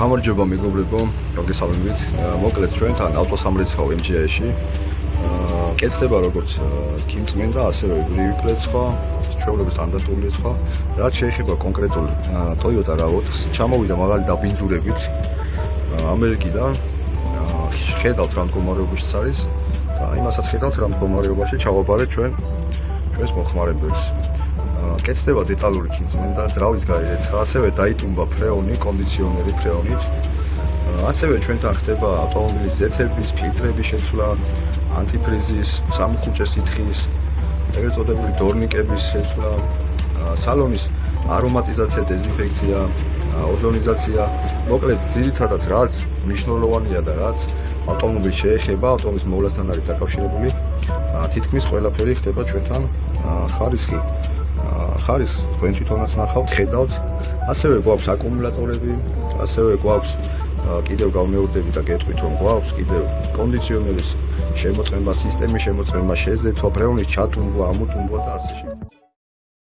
გამარჯობა მეგობრებო, მოგესალმებით. მოკლედ ჩვენთან ავტოსამრეცხაო MGI-ში კეთდება როგორც ქიმწმენდა, ასევე რივიკლეცხვა, ჩვეულებრივ სტანდარტული ცხვა. რაც შეეხება კონკრეტულ Toyota RAV4-ს, ჩამოვიდა მაღალი დაბინძურებით ამერიკიდან. ხედავთ რა მდგომარეობაში არის და იმასაც ხედავთ რა მდგომარეობაში ჩავაბარეთ ჩვენს მოხმარებელს. კეთდება დეტალური ქიმწმენდა, ძრავის გაირეცხა, ასევე დაიტუმბა ფრეონი, კონდიციონერი ფრეონით. ასევე ჩვენთან ხდება ავტომობილის ზეთების, ფილტრების შეცვლა, ანტიფრიზის, სამხუჭე სითხის, ეგრეთ წოდებული დორნიკების შეცვლა, სალონის არომატიზაცია, დეზინფექცია, ოზონიზაცია. მოკლედ, ძირითადად რაც მნიშვნელოვანია და რაც ავტომობილს შეეხება, ავტომობილის მოვლასთან არის დაკავშირებული, თითქმის ყველაფერი ხდება ჩვენთან ხარისხი თქვენ თვითონაც ნახავთ, ხედავთ. ასევე გვაქვს აკუმულატორები, ასევე გვაქვს კიდევ გავმეორდები და გეტყვით რომ გვაქვს კიდევ კონდიციონერის შემოწმება, სისტემის შემოწმება, შეზეთვა, ფრეონის ჩატუმბვა, ამოტუმბვა და ასე შემდეგ.